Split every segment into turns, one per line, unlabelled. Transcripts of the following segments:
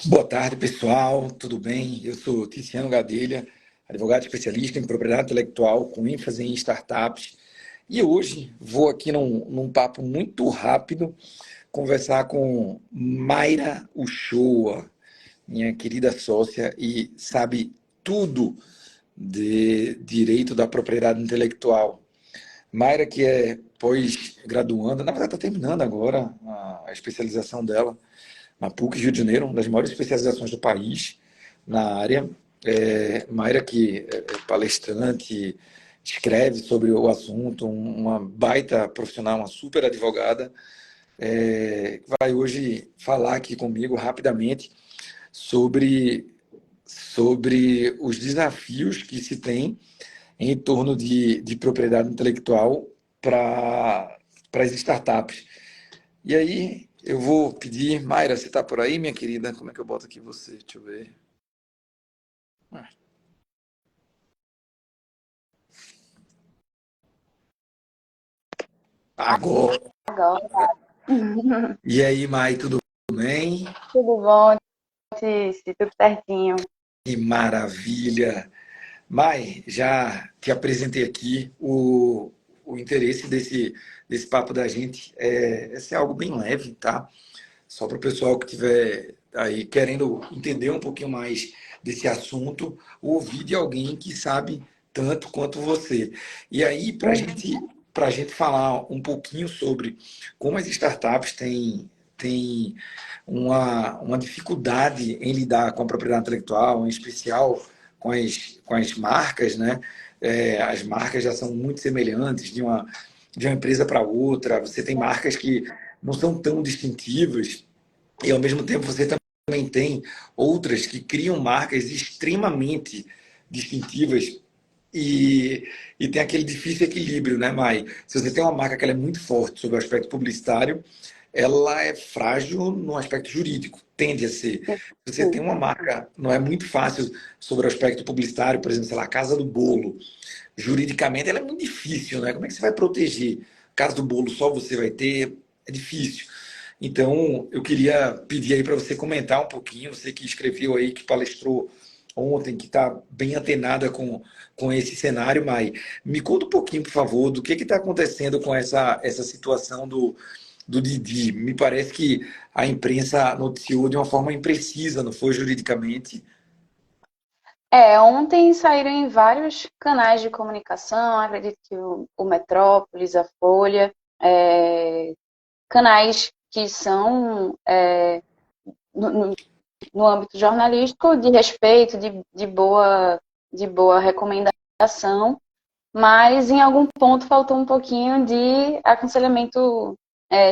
Boa tarde, pessoal. Tudo bem? Eu sou Tiziano Gadelha, advogado especialista em propriedade intelectual com ênfase em startups. E hoje vou aqui num papo muito rápido conversar com Mayra Uchoa, minha querida sócia e sabe tudo de direito da propriedade intelectual. Mayra, que é pós-graduanda, na verdade está terminando agora a especialização dela na PUC Rio de Janeiro, uma das maiores especializações do país na área. Mayra, que é palestrante, escreve sobre o assunto, uma baita profissional, uma super advogada, vai hoje falar aqui comigo rapidamente sobre, sobre os desafios que se tem em torno de propriedade intelectual para as startups. E aí, eu vou pedir, Mayra, você está por aí, minha querida? Como é que eu boto aqui você? Deixa eu ver. Agora.
Agora.
E aí, Mai, tudo bem?
Tudo bom, Tice? Tudo certinho.
Que maravilha! Mai, já te apresentei aqui o interesse desse papo da gente é ser algo bem leve, tá? Só para o pessoal que estiver aí querendo entender um pouquinho mais desse assunto, ouvir de alguém que sabe tanto quanto você. E aí, para a gente falar um pouquinho sobre como as startups têm uma dificuldade em lidar com a propriedade intelectual, em especial com as marcas, né? As marcas já são muito semelhantes de uma empresa para outra. Você tem marcas que não são tão distintivas e ao mesmo tempo você também tem outras que criam marcas extremamente distintivas e tem aquele difícil equilíbrio, né, Mai? Se você tem uma marca que ela é muito forte sobre o aspecto publicitário, ela é frágil no aspecto jurídico, tende a ser. Se você tem
Sim.
uma marca, não é muito fácil sobre o aspecto publicitário, por exemplo, sei lá, a Casa do Bolo, juridicamente ela é muito difícil, né? Como é que você vai proteger? Casa do Bolo só você vai ter, é difícil. Então, eu queria pedir aí para você comentar um pouquinho, você que escreveu aí, que palestrou ontem, que está bem antenada com esse cenário, Mai. Me conta um pouquinho, por favor, do que está acontecendo com essa situação do Didi. Me parece que a imprensa noticiou de uma forma imprecisa, não foi juridicamente.
Ontem saíram em vários canais de comunicação, acredito que o Metrópolis, a Folha, canais que são no, no- no âmbito jornalístico de respeito, de boa recomendação, mas em algum ponto faltou um pouquinho de aconselhamento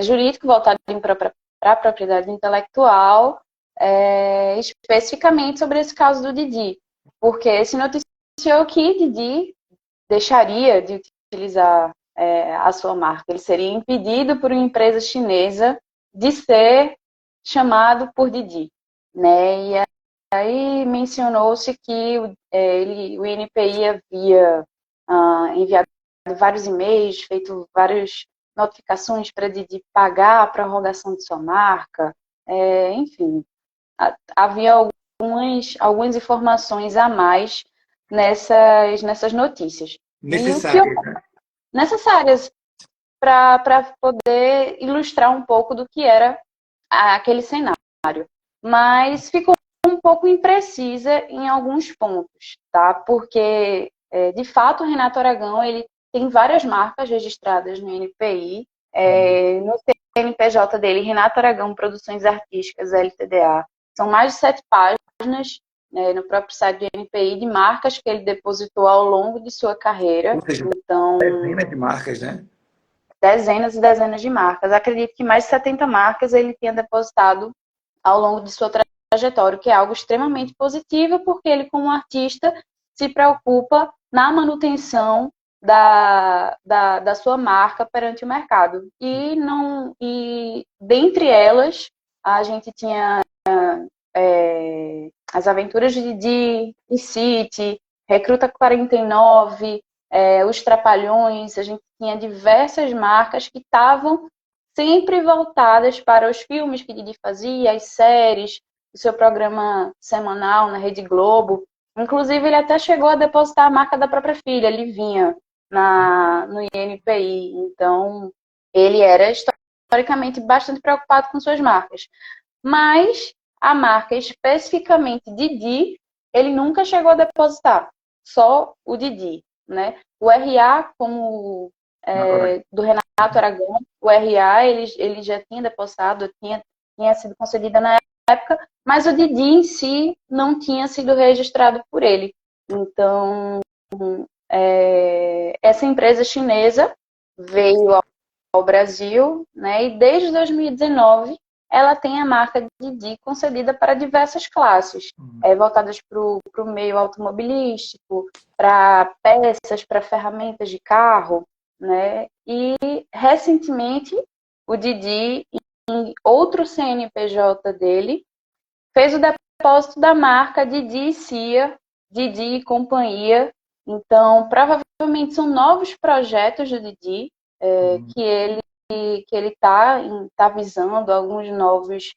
jurídico voltado para a propriedade intelectual, especificamente sobre esse caso do Didi, porque se noticiou que Didi deixaria de utilizar a sua marca, ele seria impedido por uma empresa chinesa de ser chamado por Didi, né? E aí mencionou-se que o INPI havia enviado vários e-mails, feito várias notificações para Didi pagar a prorrogação de sua marca, enfim, havia algumas informações a mais nessas notícias. E o que
Necessário, né?
necessárias para poder ilustrar um pouco do que era aquele cenário. Mas ficou um pouco imprecisa em alguns pontos, tá? Porque, de fato, o Renato Aragão, ele tem várias marcas registradas no INPI, no CNPJ dele, Renato Aragão Produções Artísticas, LTDA. São mais de 7 páginas, no próprio site do INPI de marcas que ele depositou ao longo de sua carreira.
Ou seja,
Então,
dezenas de marcas, né?
dezenas e dezenas de marcas. Acredito que mais de 70 marcas ele tenha depositado ao longo de sua trajetória, que é algo extremamente positivo, porque ele, como artista, se preocupa na manutenção da sua marca perante o mercado. E dentre elas, a gente tinha as aventuras de Didi, de City, Recruta 49, os Trapalhões, a gente tinha diversas marcas que estavam sempre voltadas para os filmes que Didi fazia, as séries, o seu programa semanal na Rede Globo. Inclusive, ele até chegou a depositar a marca da própria filha, Livinha, no INPI. Então, ele era historicamente bastante preocupado com suas marcas. Mas a marca especificamente Didi, ele nunca chegou a depositar. Só o Didi, né? O RA, como do Renato Aragão, o RA ele já tinha depositado, tinha sido concedida na época, mas o Didi em si não tinha sido registrado por ele. Então, essa empresa chinesa veio ao Brasil, né, e desde 2019 ela tem a marca Didi concedida para diversas classes, voltadas para o meio automobilístico, para peças, para ferramentas de carro, né? E recentemente o Didi, em outro CNPJ dele, fez o depósito da marca Didi CIA, Didi e Companhia. Então, provavelmente são novos projetos do Didi que ele está visando algumas novas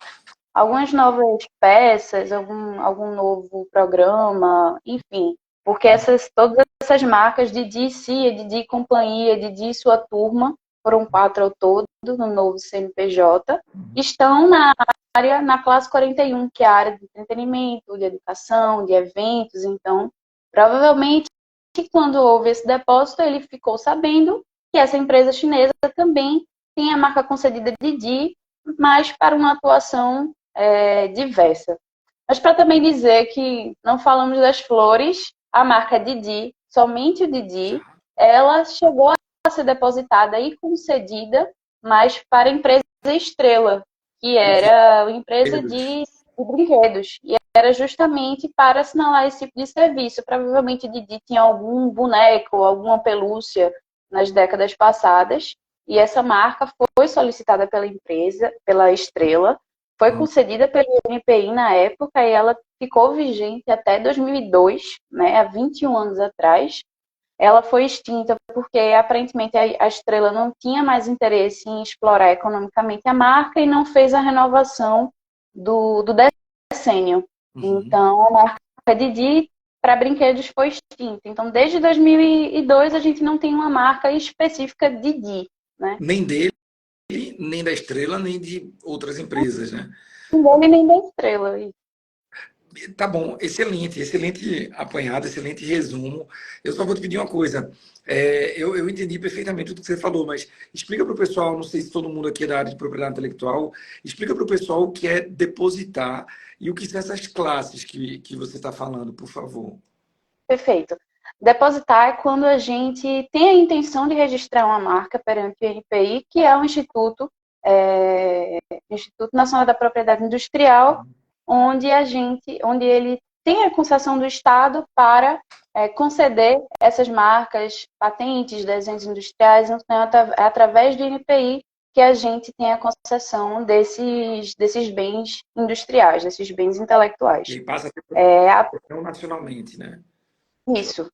peças, algum novo programa, enfim. Porque todas essas marcas, Didi CIA, Didi Companhia, Didi e sua turma, foram 4 ao todo no novo CNPJ, estão na classe 41, que é a área de entretenimento, de educação, de eventos. Então, provavelmente, quando houve esse depósito, ele ficou sabendo que essa empresa chinesa também tem a marca concedida Didi, mas para uma atuação diversa. Mas para também dizer que não falamos das flores, a marca Didi, somente o Didi, ela chegou a ser depositada e concedida, mas para a empresa Estrela, que era uma empresa de brinquedos. E era justamente para assinalar esse tipo de serviço. Provavelmente Didi tinha algum boneco, alguma pelúcia nas décadas passadas, e essa marca foi solicitada pela empresa, pela Estrela, foi concedida pelo INPI na época e ela ficou vigente até 2002, né, há 21 anos atrás. Ela foi extinta porque, aparentemente, a Estrela não tinha mais interesse em explorar economicamente a marca e não fez a renovação do decênio. Então, a marca Didi para brinquedos foi extinta. Então, desde 2002, a gente não tem uma marca específica Didi, né?
Nem dele, nem da Estrela, nem de outras empresas, né?
Nem dele, nem da Estrela.
Tá bom, excelente apanhado, excelente resumo. Eu só vou te pedir uma coisa. Eu entendi perfeitamente tudo que você falou, mas explica para o pessoal, não sei se todo mundo aqui é da área de propriedade intelectual, explica para o pessoal o que é depositar e o que são essas classes que você está falando, por favor.
Perfeito. Depositar é quando a gente tem a intenção de registrar uma marca perante o INPI, que é o Instituto Nacional da Propriedade Industrial, onde ele tem a concessão do Estado para conceder essas marcas, patentes, desenhos industriais. Então, é através do INPI que a gente tem a concessão desses bens industriais, desses bens intelectuais.
E passa a ter proteção nacionalmente, né?
Isso,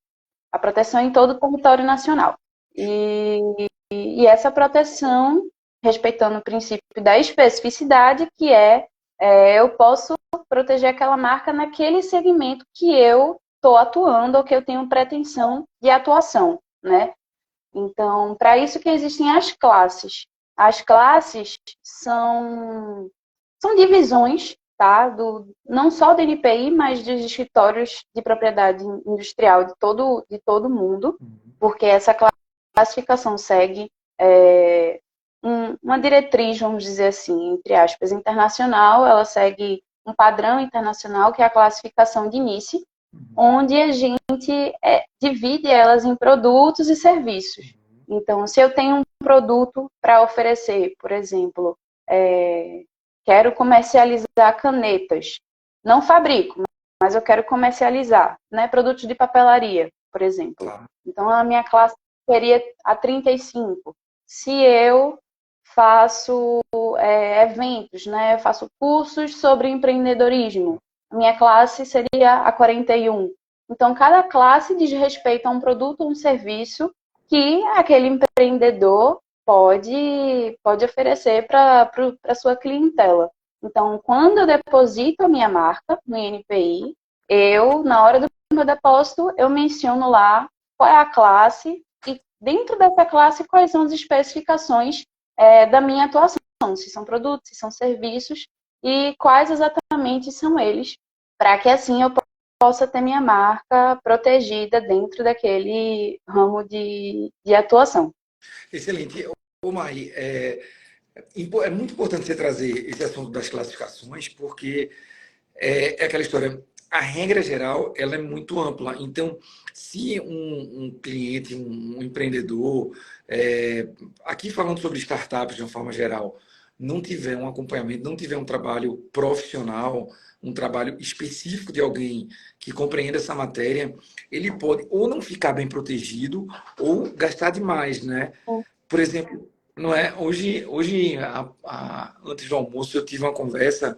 a proteção em todo o território nacional. E essa proteção, respeitando o princípio da especificidade, que eu posso proteger aquela marca naquele segmento que eu estou atuando ou que eu tenho pretensão de atuação, né? Então, para isso que existem as classes. As classes são divisões, tá? Não só do NPI, mas dos escritórios de propriedade industrial de todo o mundo, porque essa classificação segue uma diretriz, vamos dizer assim, entre aspas, internacional. Ela segue um padrão internacional, que é a classificação de Nice, onde a gente divide elas em produtos e serviços. Então, se eu tenho um produto para oferecer, por exemplo, quero comercializar canetas, não fabrico, mas eu quero comercializar, né? Produtos de papelaria, por exemplo. Então, a minha classe seria a 35. Se eu faço eventos, né? Eu faço cursos sobre empreendedorismo, a minha classe seria a 41. Então, cada classe diz respeito a um produto ou um serviço que aquele empreendedor pode oferecer para a sua clientela. Então, quando eu deposito a minha marca no INPI, eu, na hora do meu depósito, eu menciono lá qual é a classe e dentro dessa classe quais são as especificações da minha atuação, se são produtos, se são serviços e quais exatamente são eles, para que assim eu possa ter minha marca protegida dentro daquele ramo de atuação.
Excelente. Ô, Mai, é muito importante você trazer esse assunto das classificações, porque é aquela história. A regra geral, ela é muito ampla. Então, se um cliente, um empreendedor, aqui falando sobre startups de uma forma geral, não tiver um acompanhamento, não tiver um trabalho profissional, um trabalho específico de alguém que compreenda essa matéria, ele pode ou não ficar bem protegido ou gastar demais, né? Por exemplo, não é? Hoje antes do almoço, eu tive uma conversa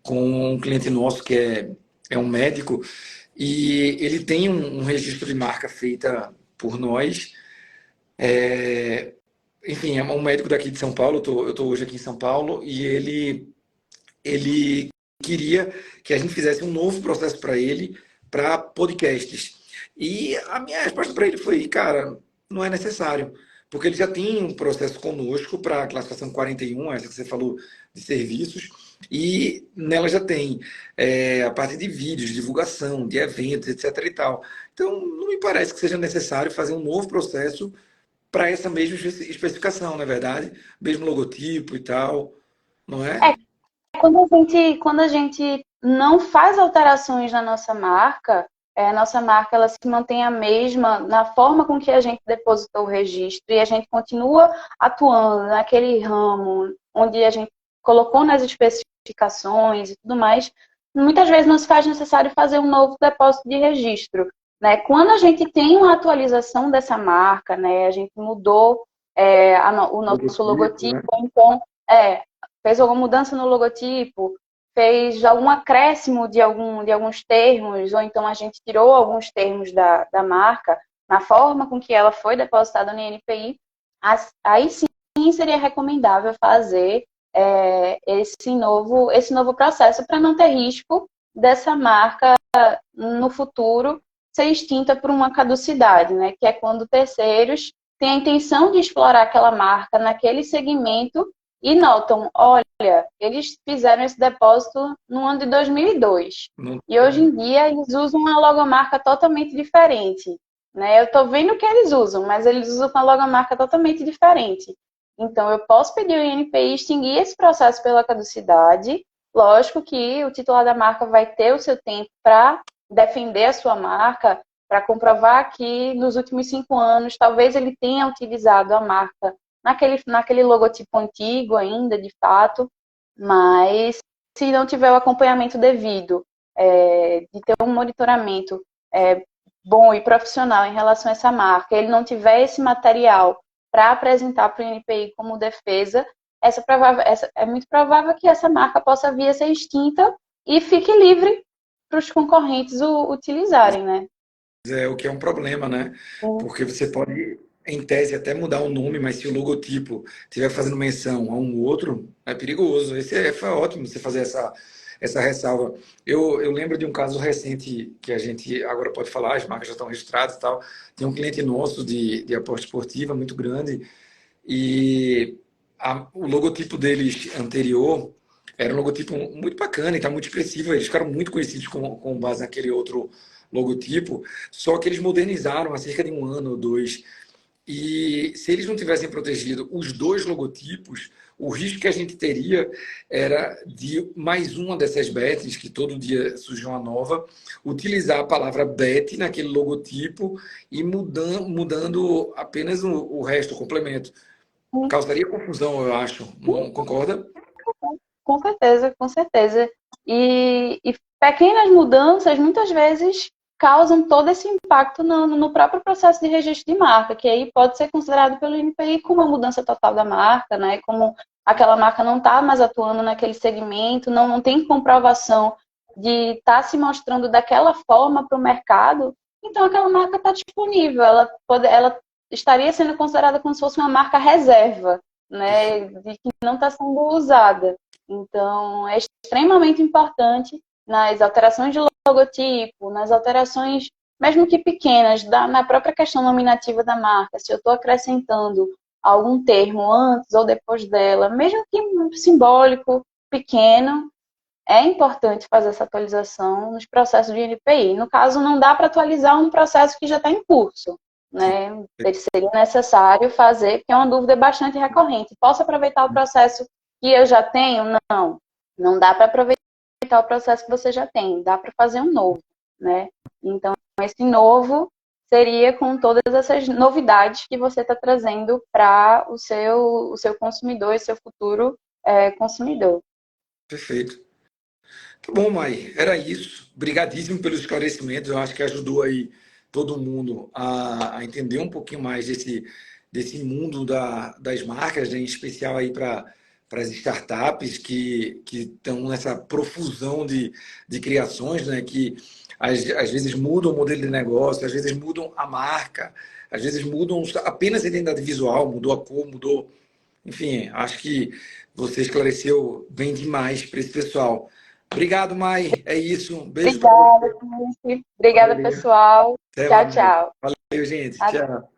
com um cliente nosso que é um médico e ele tem um registro de marca feita por nós. Enfim, é um médico daqui de São Paulo, eu estou hoje aqui em São Paulo, e ele queria que a gente fizesse um novo processo para ele, para podcasts. E a minha resposta para ele foi, cara, não é necessário, porque ele já tem um processo conosco para a classificação 41, essa que você falou de serviços, e nela já tem a parte de vídeos, de divulgação, de eventos, etc. e tal. Então, não me parece que seja necessário fazer um novo processo para essa mesma especificação, na verdade, mesmo logotipo e tal, não é?
É, quando a gente não faz alterações na nossa marca, a nossa marca ela se mantém a mesma na forma com que a gente depositou o registro e a gente continua atuando naquele ramo onde a gente colocou nas especificações e tudo mais, muitas vezes não se faz necessário fazer um novo depósito de registro, né? Quando a gente tem uma atualização dessa marca, né, a gente mudou o nosso
Logotipo,
logotipo,
né?
então fez alguma mudança no logotipo, fez algum acréscimo de alguns termos, ou então a gente tirou alguns termos da marca, na forma com que ela foi depositada no INPI, aí sim seria recomendável fazer esse novo processo para não ter risco dessa marca no futuro ser extinta por uma caducidade, né? Que é quando terceiros têm a intenção de explorar aquela marca naquele segmento e notam, olha, eles fizeram esse depósito no ano de 2002.
Não,
E hoje em dia eles usam uma logomarca totalmente diferente. Né? Eu estou vendo o que eles usam, mas eles usam uma logomarca totalmente diferente. Então, eu posso pedir ao INPI extinguir esse processo pela caducidade. Lógico que o titular da marca vai ter o seu tempo para defender a sua marca, para comprovar que nos últimos 5 anos, talvez ele tenha utilizado a marca naquele logotipo antigo ainda, de fato, mas se não tiver o acompanhamento devido, de ter um monitoramento bom e profissional em relação a essa marca, ele não tiver esse material para apresentar para o INPI como defesa, é muito provável que essa marca possa vir a ser extinta e fique livre para os concorrentes utilizarem, né?
é o que é um problema, né? Porque você pode, em tese, até mudar o nome, mas se o logotipo estiver fazendo menção a um outro, é perigoso. Foi ótimo você fazer essa ressalva. Eu lembro de um caso recente que a gente agora pode falar, as marcas já estão registradas e tal. Tem um cliente nosso de aposta esportiva muito grande e o logotipo deles anterior era um logotipo muito bacana e tá muito expressivo. Eles ficaram muito conhecidos com base naquele outro logotipo, só que eles modernizaram há cerca de um ano ou dois. E se eles não tivessem protegido os dois logotipos, o risco que a gente teria era de mais uma dessas bets, que todo dia surgiu uma nova, utilizar a palavra bet naquele logotipo e mudando apenas o resto, o complemento. Causaria confusão, eu acho. Não concorda?
Com certeza, com certeza. E pequenas mudanças muitas vezes causam todo esse impacto no próprio processo de registro de marca, que aí pode ser considerado pelo INPI como uma mudança total da marca, né? Como aquela marca não está mais atuando naquele segmento, não tem comprovação de estar se mostrando daquela forma para o mercado, então aquela marca está disponível, ela estaria sendo considerada como se fosse uma marca reserva, né? De que não está sendo usada. Então, é extremamente importante nas alterações de logotipo, nas alterações, mesmo que pequenas, na própria questão nominativa da marca, se eu estou acrescentando algum termo antes ou depois dela, mesmo que simbólico, pequeno, é importante fazer essa atualização nos processos de NPI. No caso, não dá para atualizar um processo que já está em curso, né? Seria necessário fazer, porque é uma dúvida bastante recorrente. Posso aproveitar o processo que eu já tenho? Não. Não dá para aproveitar o processo que você já tem. Dá para fazer um novo, né? Então, esse novo seria com todas essas novidades que você está trazendo para o seu consumidor e seu futuro consumidor.
Perfeito. Tá bom, Mai. Era isso. Obrigadíssimo pelos esclarecimentos. Eu acho que ajudou aí todo mundo a entender um pouquinho mais desse mundo das marcas, né? Em especial aí para as startups que estão nessa profusão de criações, né? Que às vezes mudam o modelo de negócio, às vezes mudam a marca, às vezes mudam apenas a identidade visual, mudou a cor, mudou. Enfim, acho que você esclareceu bem demais para esse pessoal. Obrigado, Mai. É isso. Um beijo para
Obrigada,
você.
Felipe. Obrigada,
Valeu.
pessoal.
Até
Tchau,
mais.
tchau.
Valeu, gente. Tchau.